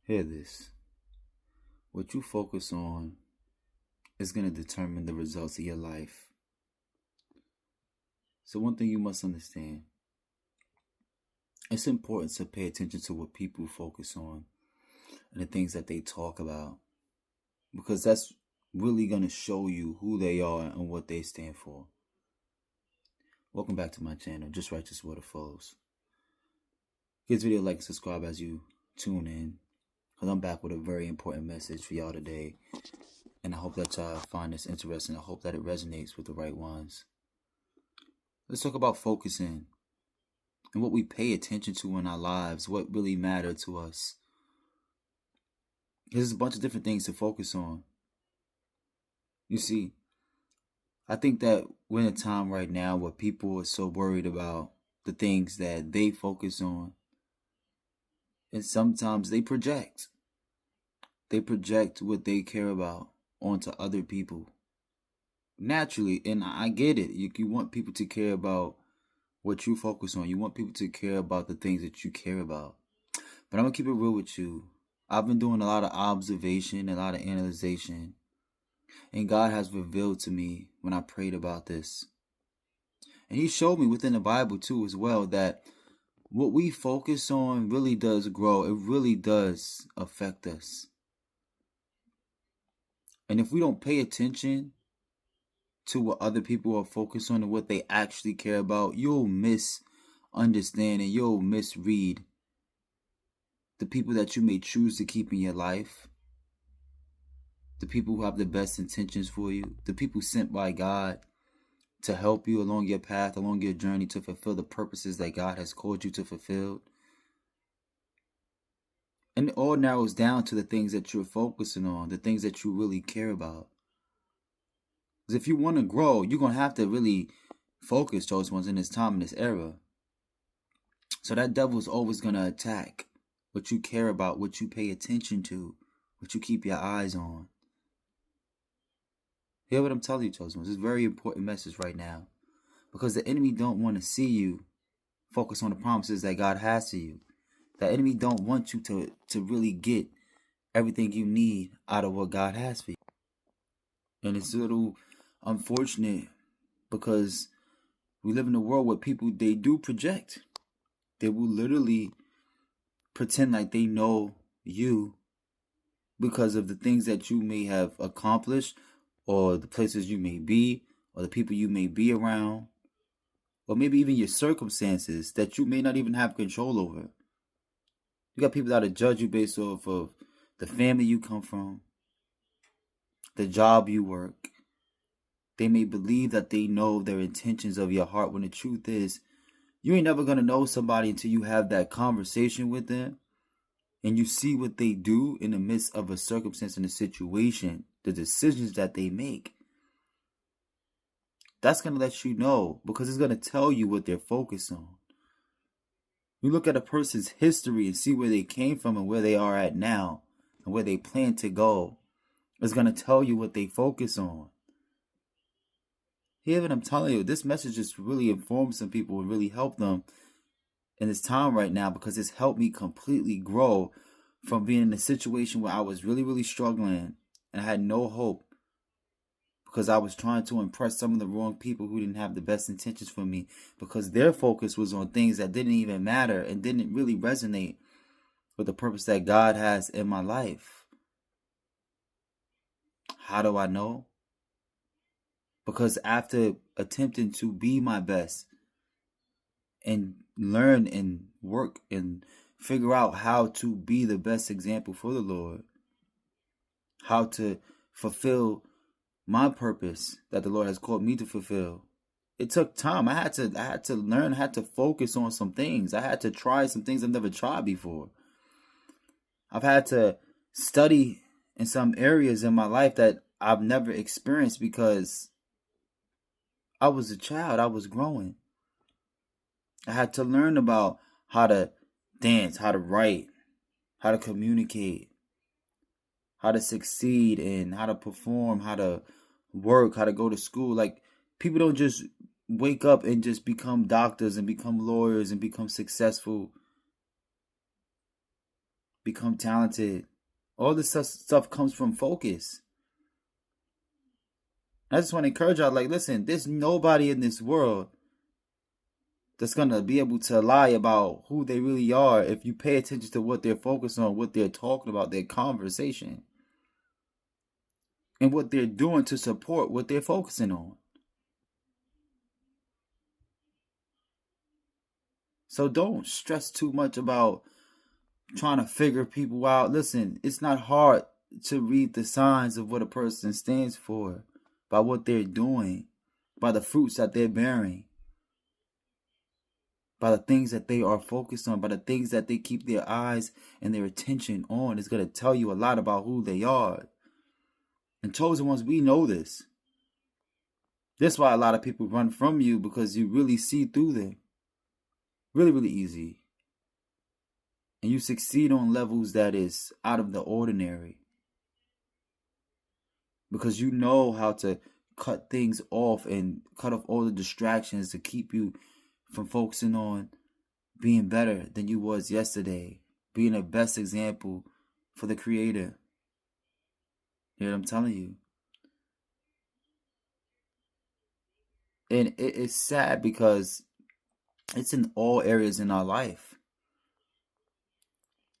Hear this. What you focus on is going to determine the results of your life. So one thing you must understand, it's important to pay attention to what people focus on and the things that they talk about, because that's really going to show you who they are and what they stand for. Welcome back to my channel, JussRighteousWaterFlows. Give this video a like and subscribe as you tune in, because I'm back with a very important message for y'all today. And I hope that y'all find this interesting. I hope that it resonates with the right ones. Let's talk about focusing and what we pay attention to in our lives, what really matter to us. There's a bunch of different things to focus on. You see, I think that we're in a time right now where people are so worried about the things that they focus on. And sometimes they project. They project what they care about onto other people. Naturally, and I get it. You want people to care about what you focus on. You want people to care about the things that you care about. But I'm going to keep it real with you. I've been doing a lot of observation, a lot of analyzation. And God has revealed to me when I prayed about this. And He showed me within the Bible too as well that what we focus on really does grow. It really does affect us. And if we don't pay attention to what other people are focused on and what they actually care about, you'll misunderstand and you'll misread the people that you may choose to keep in your life, the people who have the best intentions for you, the people sent by God to help you along your path, along your journey to fulfill the purposes that God has called you to fulfill. And it all narrows down to the things that you're focusing on, the things that you really care about. Because if you want to grow, you're going to have to really focus, those ones, in this time, in this era. So that devil's always going to attack what you care about, what you pay attention to, what you keep your eyes on. Hear what I'm telling you, chosen ones. It's a very important message right now. Because the enemy don't want to see you focus on the promises that God has to you. The enemy don't want you to really get everything you need out of what God has for you. And it's a little unfortunate because we live in a world where people, they do project. They will literally pretend like they know you because of the things that you may have accomplished, or the places you may be, or the people you may be around, or maybe even your circumstances that you may not even have control over. You got people that'll judge you based off of the family you come from, the job you work. They may believe that they know their intentions of your heart, when the truth is, you ain't never going to know somebody until you have that conversation with them and you see what they do in the midst of a circumstance and a situation, the decisions that they make. That's going to let you know, because it's going to tell you what they're focused on. You look at a person's history and see where they came from and where they are at now and where they plan to go. It's going to tell you what they focus on. Hear what I'm telling you? This message just really informs some people and really help them in this time right now, because it's helped me completely grow from being in a situation where I was really, really struggling and I had no hope because I was trying to impress some of the wrong people who didn't have the best intentions for me, because their focus was on things that didn't even matter and didn't really resonate with the purpose that God has in my life. How do I know? Because after attempting to be my best and learn and work and figure out how to be the best example for the Lord, how to fulfill my purpose that the Lord has called me to fulfill, it took time. I had to learn, I had to focus on some things. I had to try some things I've never tried before. I've had to study in some areas in my life that I've never experienced because I was a child. I was growing. I had to learn about how to dance, how to write, how to communicate, how to succeed, and how to perform, how to work, how to go to school. Like, people don't just wake up and just become doctors and become lawyers and become successful become talented. All this stuff comes from focus. I just want to encourage y'all, like, listen, there's nobody in this world that's going to be able to lie about who they really are if you pay attention to what they're focused on, what they're talking about, their conversation, and what they're doing to support what they're focusing on. So don't stress too much about trying to figure people out. Listen, it's not hard to read the signs of what a person stands for by what they're doing, by the fruits that they're bearing, by the things that they are focused on, by the things that they keep their eyes and their attention on. It's going to tell you a lot about who they are. And chosen ones, we know this. That's why a lot of people run from you, because you really see through them. Really, really easy. And you succeed on levels that is out of the ordinary. Because you know how to cut things off and cut off all the distractions to keep you from focusing on being better than you was yesterday, being the best example for the Creator. You know what I'm telling you? And it's sad because it's in all areas in our life.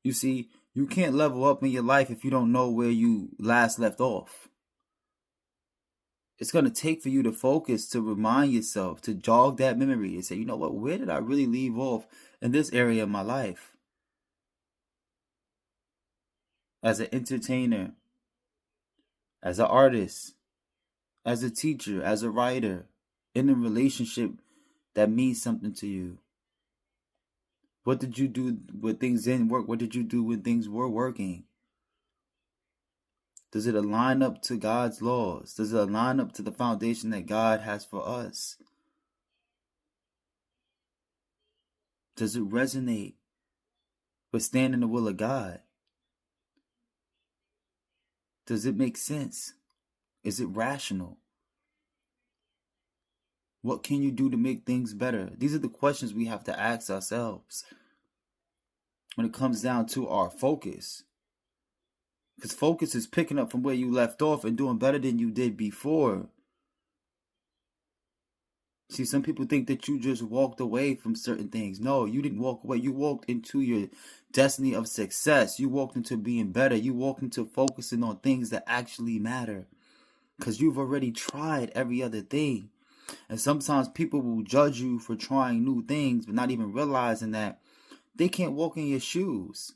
You see, you can't level up in your life if you don't know where you last left off. It's going to take for you to focus, to remind yourself, to jog that memory and say, you know what, where did I really leave off in this area of my life? As an entertainer, as an artist, as a teacher, as a writer, in a relationship that means something to you. What did you do when things didn't work? What did you do when things were working? Does it align up to God's laws? Does it align up to the foundation that God has for us? Does it resonate with staying in the will of God? Does it make sense? Is it rational? What can you do to make things better? These are the questions we have to ask ourselves when it comes down to our focus. Because focus is picking up from where you left off and doing better than you did before. See, some people think that you just walked away from certain things. No, you didn't walk away. You walked into your destiny of success. You walked into being better. You walked into focusing on things that actually matter. Because you've already tried every other thing. And sometimes people will judge you for trying new things, but not even realizing that they can't walk in your shoes.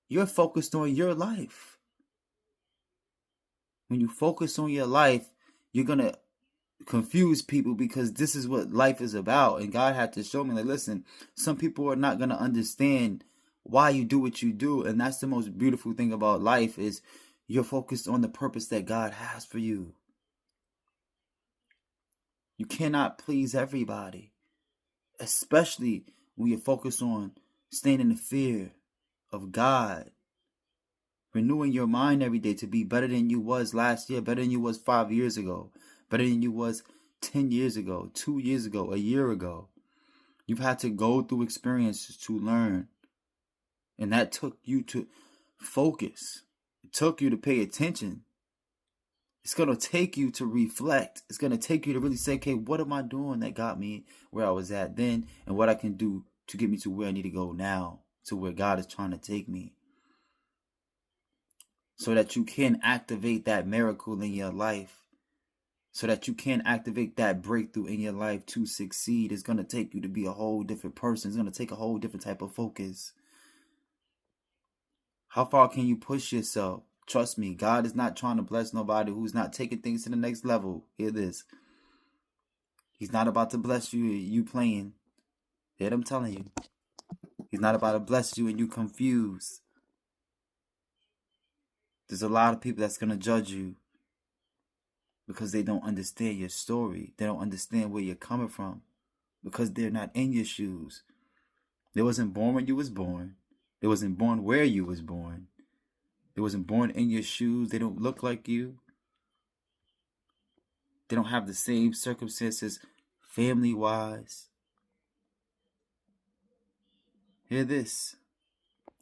You're focused on your life. When you focus on your life, you're going to confuse people, because this is what life is about. And God had to show me, like, listen, some people are not going to understand why you do what you do. And that's the most beautiful thing about life, is you're focused on the purpose that God has for you. You cannot please everybody, especially when you're focused on staying in the fear of God, renewing your mind every day to be better than you was last year, better than you was 5 years ago, better than you was 10 years ago, 2 years ago, a year ago. You've had to go through experiences to learn. And that took you to focus. It took you to pay attention. It's going to take you to reflect. It's going to take you to really say, okay, what am I doing that got me where I was at then, and what I can do to get me to where I need to go now, to where God is trying to take me. So that you can activate that miracle in your life. So that you can activate that breakthrough in your life to succeed. It's going to take you to be a whole different person. It's going to take a whole different type of focus. How far can you push yourself? Trust me, God is not trying to bless nobody who's not taking things to the next level. Hear this. He's not about to bless you playing. Hear what I'm telling you. He's not about to bless you and you confused. There's a lot of people that's going to judge you because they don't understand your story. They don't understand where you're coming from, because they're not in your shoes. They wasn't born when you was born. They wasn't born where you was born. They wasn't born in your shoes. They don't look like you. They don't have the same circumstances family-wise. Hear this.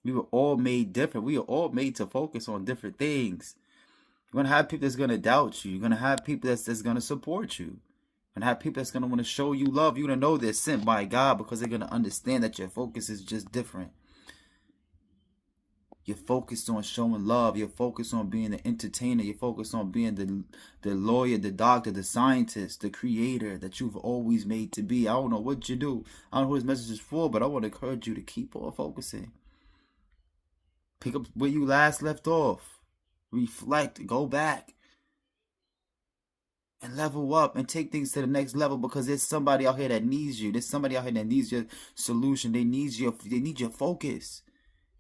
We were all made different. We are all made to focus on different things. You're going to have people that's going to doubt you. You're going to have people that's going to support you. And have people that's going to want to show you love. You're going to know they're sent by God because they're going to understand that your focus is just different. You're focused on showing love. You're focused on being the entertainer. You're focused on being the lawyer, the doctor, the scientist, the creator that you've always made to be. I don't know what you do. I don't know who this message is for, but I want to encourage you to keep on focusing. Pick up where you last left off. Reflect. Go back. And level up and take things to the next level, because there's somebody out here that needs you. There's somebody out here that needs your solution. They need your focus.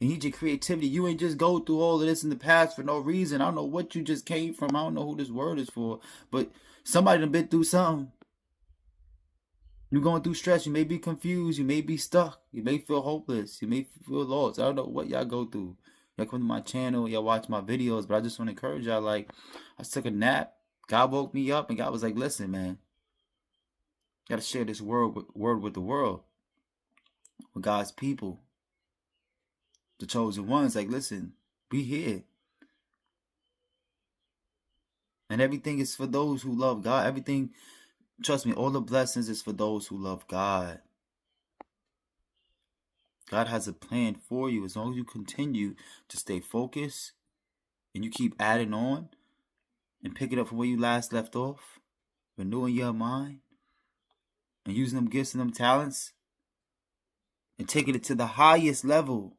They need your creativity. You ain't just go through all of this in the past for no reason. I don't know what you just came from. I don't know who this word is for, but somebody done been through something. You're going through stress. You may be confused. You may be stuck. You may feel hopeless. You may feel lost. I don't know what y'all go through. Y'all come to my channel. Y'all watch my videos, but I just want to encourage y'all. Like, I took a nap. God woke me up, and God was like, listen, man, you got to share this word with the world, with God's people, the chosen ones. Like, listen, be here. And everything is for those who love God. Everything, trust me, all the blessings is for those who love God. God has a plan for you. As long as you continue to stay focused and you keep adding on, and pick it up from where you last left off, renewing your mind, and using them gifts and them talents, and taking it to the highest level.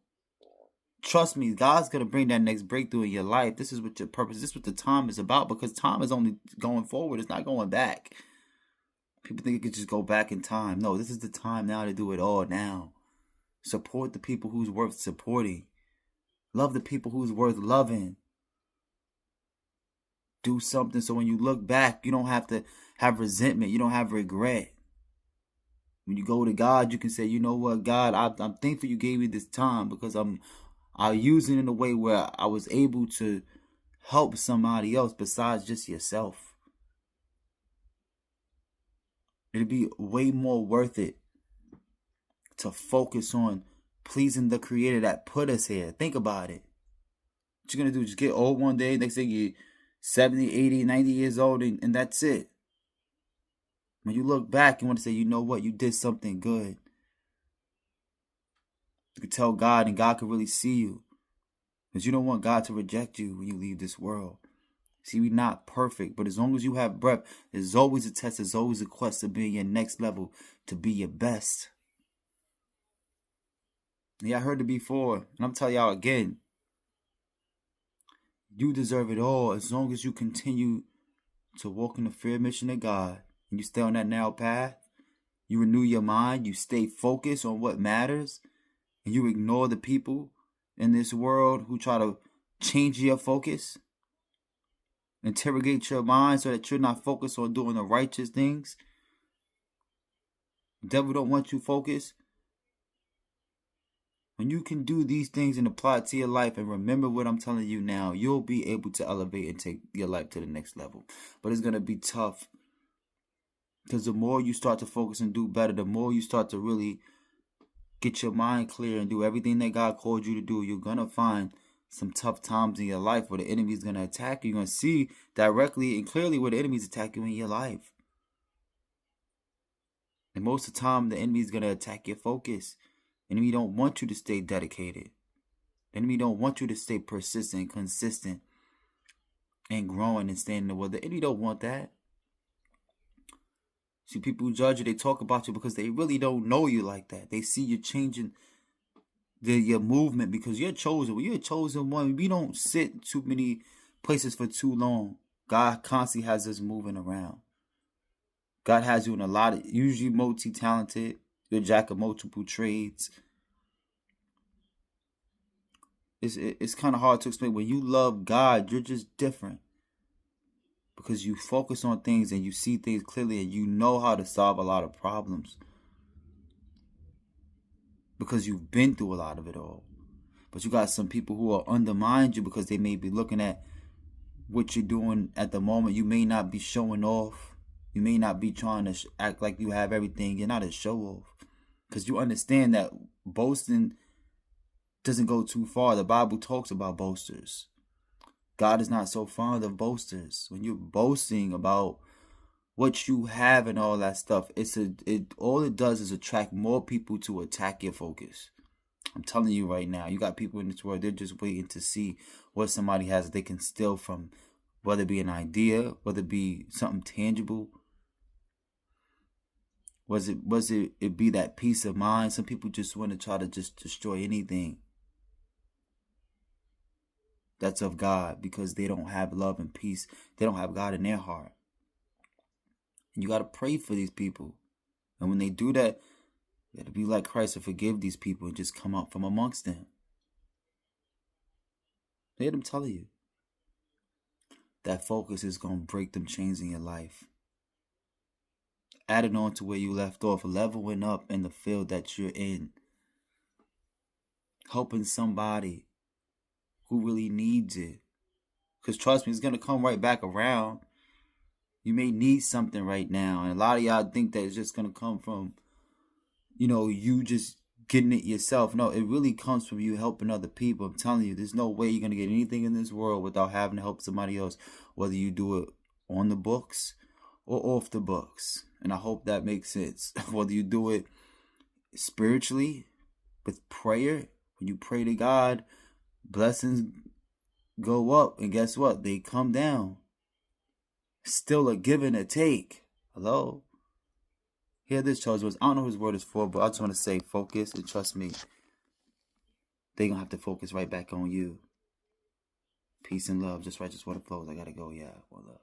Trust me, God's going to bring that next breakthrough in your life. This is what your purpose, this is what the time is about, because time is only going forward. It's not going back. People think it could just go back in time. No, this is the time now to do it all now. Support the people who's worth supporting. Love the people who's worth loving. Do something so when you look back, you don't have to have resentment. You don't have regret. When you go to God, you can say, you know what, God, I'm thankful you gave me this time, because I'll use it in a way where I was able to help somebody else besides just yourself. It'd be way more worth it to focus on pleasing the Creator that put us here. Think about it. What you're going to do, just get old one day, next thing you 70, 80, 90 years old, and that's it. When you look back, you want to say, you know what? You did something good. You can tell God, and God can really see you. Because you don't want God to reject you when you leave this world. See, we're not perfect, but as long as you have breath, there's always a test, there's always a quest to be your next level, to be your best. Yeah, I heard it before, and I'm telling y'all again. You deserve it all as long as you continue to walk in the fear mission of God, and you stay on that narrow path. You renew your mind. You stay focused on what matters, and you ignore the people in this world who try to change your focus, interrogate your mind so that you're not focused on doing the righteous things. The devil don't want you focused. When you can do these things and apply it to your life and remember what I'm telling you now, you'll be able to elevate and take your life to the next level. But it's going to be tough, because the more you start to focus and do better, the more you start to really get your mind clear and do everything that God called you to do, you're going to find some tough times in your life where the enemy is going to attack you. You're going to see directly and clearly where the enemy is attacking you in your life. And most of the time, the enemy is going to attack your focus. The enemy don't want you to stay dedicated. The enemy don't want you to stay persistent, consistent, and growing and staying in the world. The enemy don't want that. See, people who judge you, they talk about you because they really don't know you like that. They see you changing your movement because you're chosen. When you're a chosen one, we don't sit too many places for too long. God constantly has us moving around. God has you in a lot of, usually multi-talented. You're a jack of multiple trades. It's kind of hard to explain. When you love God, you're just different. Because you focus on things and you see things clearly and you know how to solve a lot of problems. Because you've been through a lot of it all. But you got some people who will undermine you because they may be looking at what you're doing at the moment. You may not be showing off. You may not be trying to act like you have everything. You're not a show off. Because you understand that boasting doesn't go too far. The Bible talks about boasters. God is not so fond of boasters. When you're boasting about what you have and all that stuff, all it does is attract more people to attack your focus. I'm telling you right now, you got people in this world, they're just waiting to see what somebody has that they can steal from, whether it be an idea, whether it be something tangible. Was it be that peace of mind? Some people just want to try to just destroy anything that's of God because they don't have love and peace. They don't have God in their heart. And you got to pray for these people. And when they do that, you got to be like Christ and forgive these people and just come out from amongst them. Let them tell you. That focus is going to break them chains in your life. Adding on to where you left off, leveling up in the field that you're in. Helping somebody who really needs it. Because trust me, it's going to come right back around. You may need something right now. And a lot of y'all think that it's just going to come from, you just getting it yourself. No, it really comes from you helping other people. I'm telling you, there's no way you're going to get anything in this world without having to help somebody else. Whether you do it on the books or off the books. And I hope that makes sense. Whether you do it spiritually with prayer, when you pray to God, blessings go up. And guess what? They come down. Still a give and a take. Hello? Hear this, chosen ones. I don't know whose word is for, but I just want to say focus and trust me. They're going to have to focus right back on you. Peace and love. Just righteous water flows. I got to go. Yeah. One love.